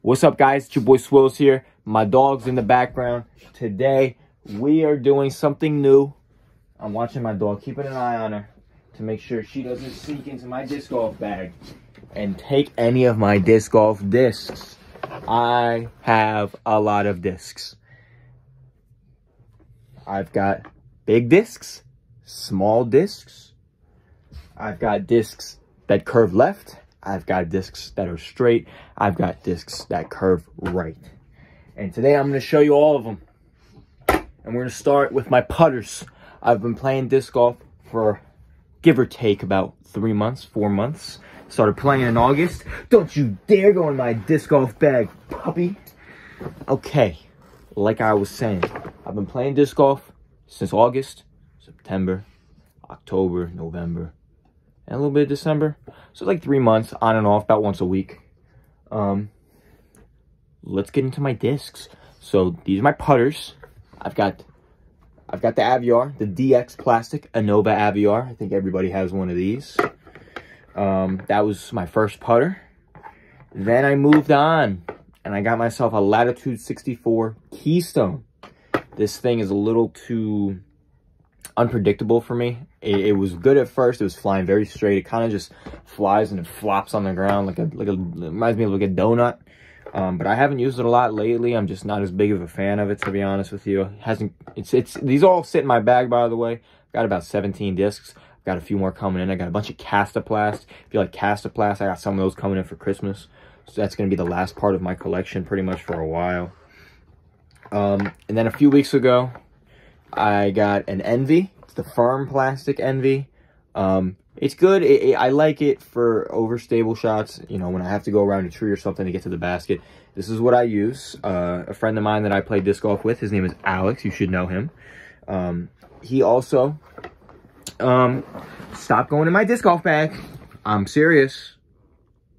What's up, guys? It's your boy Swillz here. My dog's in the background. Today, we are doing something new. I'm watching my dog, keeping an eye on her to make sure she doesn't sneak into my disc golf bag and take any of my disc golf discs. I have a lot of discs. I've got big discs, small discs. I've got discs that curve left. I've got discs that are straight. I've got discs that curve right. And today I'm going to show you all of them. And we're going to start with my putters. I've been playing disc golf for give or take about 3 months, 4 months. Started playing in August. Don't you dare go in my disc golf bag, puppy. Okay, like I was saying, I've been playing disc golf since August, September, October, November, and a little bit of December. So like 3 months on and off, about once a week. Let's get into my discs. So these are my putters. I've got the Aviar, the DX plastic Anova Aviar. I think everybody has one of these. That was my first putter. Then I moved on and I got myself a Latitude 64 Keystone. This thing is a little too unpredictable for me. It was good at first. It was flying very straight. It kind of just flies and it flops on the ground like it reminds me of like a donut. But I haven't used it a lot lately. I'm just not as big of a fan of it, to be honest with you. These all sit in my bag, by the way. I've got about 17 discs. I've got a few more coming in. I got a bunch of Castaplast. If you like Castaplast, I got some of those coming in for Christmas. So that's going to be the last part of my collection pretty much for a while. And then a few weeks ago, I got an Envy. It's the firm plastic Envy. It's good. I like it for overstable shots. You know, when I have to go around a tree or something to get to the basket. This is what I use. A friend of mine that I play disc golf with, his name is Alex. You should know him. He also stopped going in my disc golf bag. I'm serious.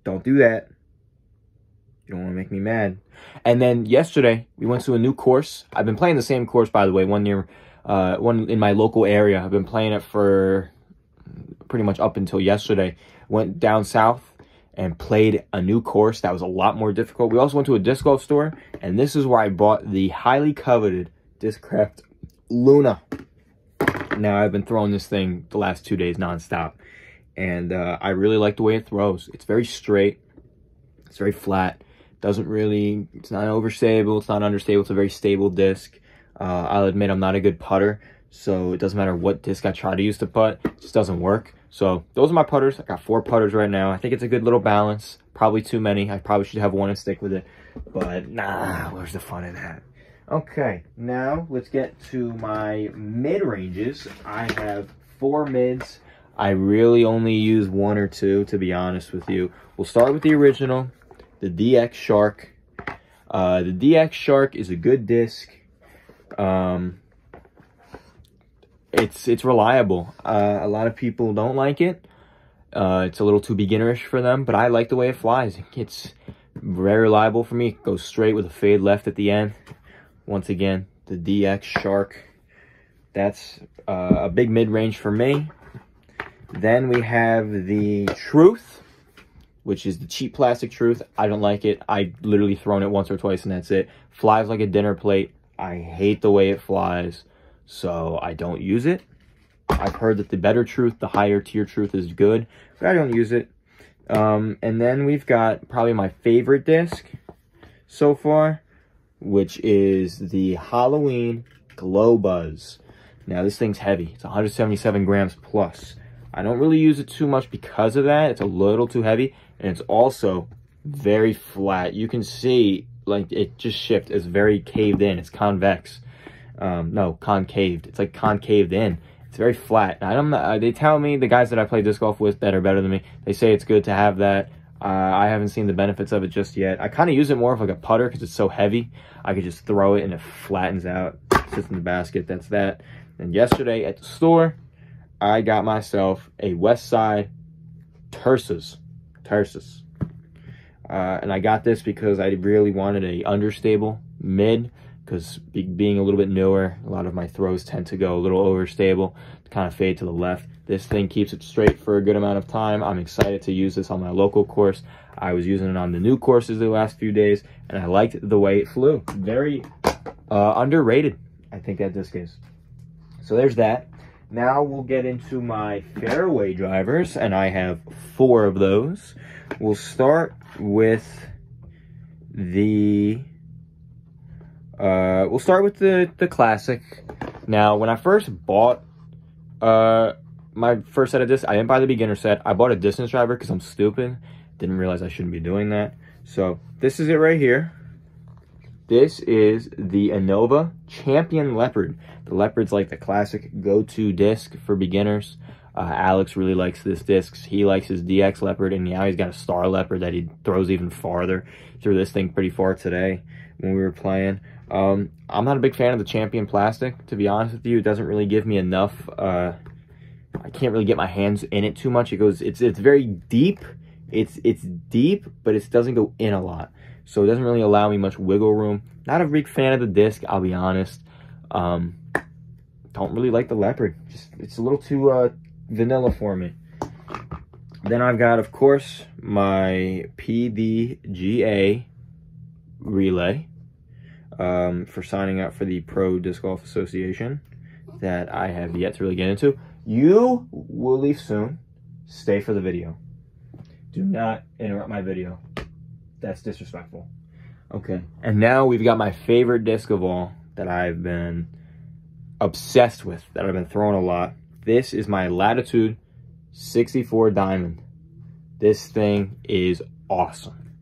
Don't do that. You don't want to make me mad. And then yesterday, we went to a new course. I've been playing the same course, by the way, one in my local area. I've been playing it for pretty much up until yesterday. Went down south and played a new course that was a lot more difficult. We also went to a disc golf store, and this is where I bought the highly coveted Discraft Luna. Now, I've been throwing this thing the last 2 days nonstop, and I really like the way it throws. It's very straight. It's very flat. It's not overstable. It's not understable. It's a very stable disc. I'll admit I'm not a good putter, so it doesn't matter what disc I try to use to putt. It just doesn't work. So those are my putters. I got 4 putters right now. I think it's a good little balance. Probably too many. I probably should have one and stick with it. But nah, where's the fun in that? Okay, now let's get to my mid-ranges. I have 4 mids. I really only use 1 or 2, to be honest with you. We'll start with the original, the DX Shark. The DX Shark is a good disc. It's reliable. A lot of people don't like it. It's a little too beginnerish for them, but I like the way it flies. It's very reliable for me. It goes straight with a fade left at the end. Once again, the DX Shark. That's a big mid-range for me. Then we have the Truth, which is the cheap plastic Truth. I don't like it. I literally thrown it once or twice and that's it. Flies like a dinner plate. I hate the way it flies, so I don't use it. I've heard that the better Truth, the higher tier Truth is good, but I don't use it. And then we've got probably my favorite disc so far, which is the Halloween Glow Buzz. Now, this thing's heavy. It's 177 grams plus. I don't really use it too much because of that. It's a little too heavy, and it's also very flat. You can see, like, it just shipped. It's very caved in. It's convex. No, concaved. It's like concaved in. It's very flat. They tell me, the guys that I play disc golf with that are better than me, they say it's good to have that. I haven't seen the benefits of it just yet. I kind of use it more of like a putter because it's so heavy. I could just throw it and it flattens out. It sits in the basket. That's that. And yesterday at the store, I got myself a Westside Tersus. And I got this because I really wanted a understable mid because being a little bit newer, a lot of my throws tend to go a little overstable, to kind of fade to the left. This thing keeps it straight for a good amount of time. I'm excited to use this on my local course. I was using it on the new courses the last few days, and I liked the way it flew. Very underrated, I think that disc is. So there's that. Now we'll get into my fairway drivers, and I have 4 of those. We'll start with the classic. Now, when I first bought my first set of discs, I didn't buy the beginner set. I bought a distance driver because I'm stupid. Didn't realize I shouldn't be doing that. So this is it right here. This is the Anova Champion Leopard. The Leopard's like the classic go-to disc for beginners. Alex really likes this disc. He likes his DX Leopard, and now he's got a Star Leopard that he throws even farther. Threw this thing pretty far today when we were playing. I'm not a big fan of the Champion plastic, to be honest with you. It doesn't really give me enough. I can't really get my hands in it too much. It's very deep. It's deep, but it doesn't go in a lot. So it doesn't really allow me much wiggle room. Not a big fan of the disc, I'll be honest. Don't really like the Leopard. It's a little too vanilla for me. Then I've got, of course, my Pdga Relay for signing up for the Pro Disc Golf Association that I have yet to really get into. You will leave soon. Stay for the video. Do not interrupt my video. That's disrespectful. Okay, and now we've got my favorite disc of all that I've been obsessed with, that I've been throwing a lot. This is my Latitude 64 Diamond. This thing is awesome.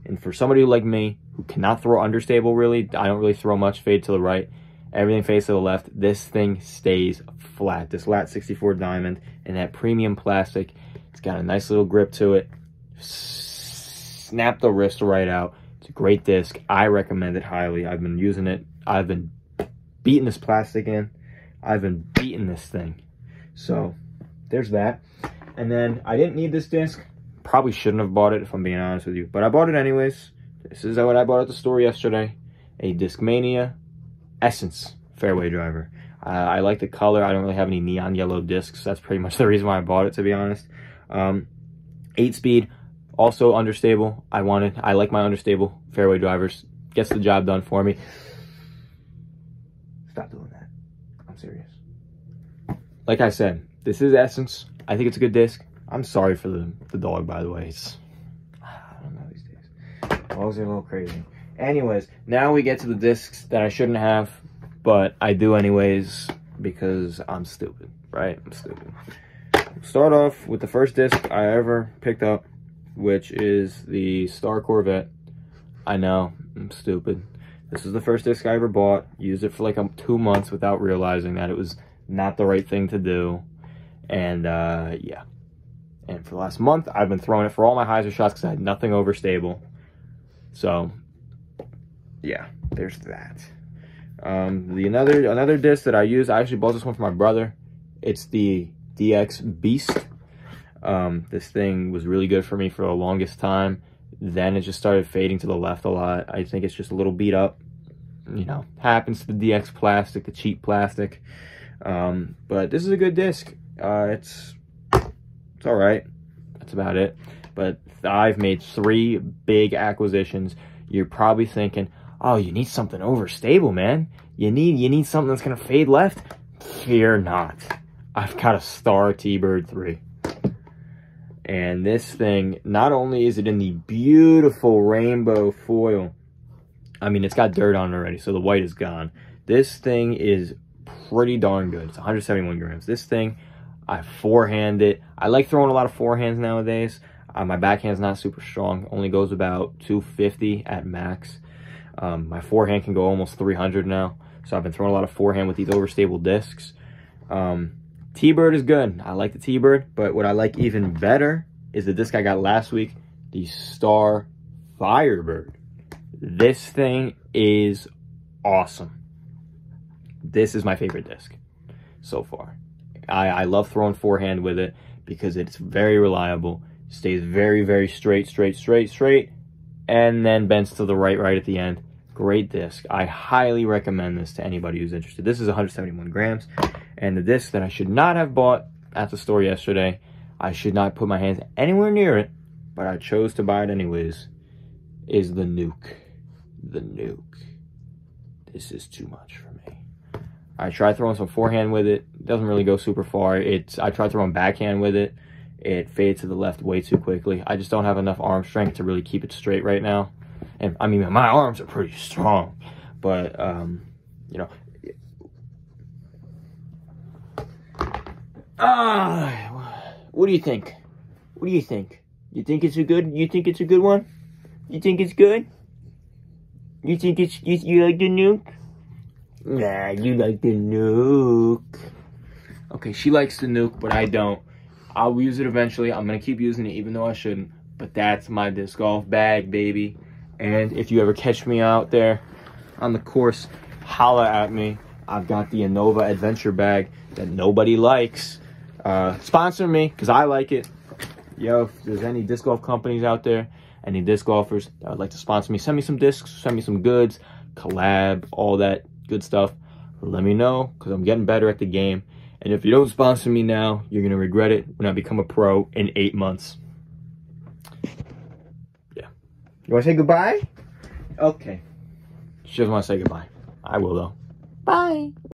And for somebody like me, who cannot throw understable really, I don't really throw much fade to the right. Everything fades to the left. This thing stays flat. This Lat 64 Diamond and that premium plastic, it's got a nice little grip to it. Snap the wrist right out. It's a great disc. I recommend it highly. I've been using it. I've been beating this plastic in. I've been beating this thing. So there's that. And then I didn't need this disc. Probably shouldn't have bought it, if I'm being honest with you, but I bought it anyways. This is what I bought at the store yesterday. A Discmania Essence fairway driver. I like the color. I don't really have any neon yellow discs. That's pretty much the reason why I bought it, to be honest. 8-speed. Also understable. I like my understable fairway drivers. Gets the job done for me. Stop doing that. I'm serious. Like I said, this is Essence. I think it's a good disc. I'm sorry for the dog, by the way. I don't know these days. Dogs are a little crazy. Anyways, now we get to the discs that I shouldn't have, but I do anyways because I'm stupid, right? I'm stupid. Start off with the first disc I ever picked up, which is the Star Corvette. I know, I'm stupid. This is the first disc I ever bought. Used it for like 2 months without realizing that it was not the right thing to do. And yeah. And for the last month, I've been throwing it for all my hyzer shots because I had nothing overstable. So, yeah, there's that. Another disc that I use, I actually bought this one for my brother. It's the DX Beast. This thing was really good for me for the longest time. Then it just started fading to the left a lot. I think it's just a little beat up. You know, happens to the DX plastic, the cheap plastic. But this is a good disc. It's all right. That's about it. But I've made 3 big acquisitions. You're probably thinking, oh, you need something overstable, man. You need something that's gonna fade left. Fear not. I've got a Star T-Bird 3. And this thing, not only is it in the beautiful rainbow foil, I mean, it's got dirt on it already, so the white is gone. This thing is pretty darn good. It's 171 grams. This thing, I forehand it. I like throwing a lot of forehands nowadays. My backhand's not super strong. Only goes about 250 at max. My forehand can go almost 300 now. So I've been throwing a lot of forehand with these overstable discs. T-Bird is good. I like the T-Bird, but what I like even better is the disc I got last week, the Star Firebird. This thing is awesome. This is my favorite disc so far. I love throwing forehand with it because it's very reliable, stays very, very straight, and then bends to the right at the end. Great disc. I highly recommend this to anybody who's interested. This is 171 grams. And the disc that I should not have bought at the store yesterday, I should not put my hands anywhere near it, but I chose to buy it anyways, is the Nuke. The Nuke. This is too much for me. I tried throwing some forehand with it. It doesn't really go super far. I tried throwing backhand with it. It fades to the left way too quickly. I just don't have enough arm strength to really keep it straight right now. And I mean, my arms are pretty strong, but you know. What do you think? What do you think? You think it's a good? You think it's a good one? You think it's good? You think it's you like the Nuke? Nah, you like the Nuke. Okay, she likes the Nuke, but I don't. I'll use it eventually. I'm gonna keep using it, even though I shouldn't. But that's my disc golf bag, baby. And if you ever catch me out there on the course, holla at me. I've got the Anova adventure bag that nobody likes. Sponsor me, because I like it. Yo, if there's any disc golf companies out there, any disc golfers that would like to sponsor me, send me some discs, send me some goods, collab, all that good stuff. Let me know, because I'm getting better at the game. And if you don't sponsor me now, you're going to regret it when I become a pro in 8 months. Yeah. You want to say goodbye? Okay. She doesn't want to say goodbye. I will, though. Bye.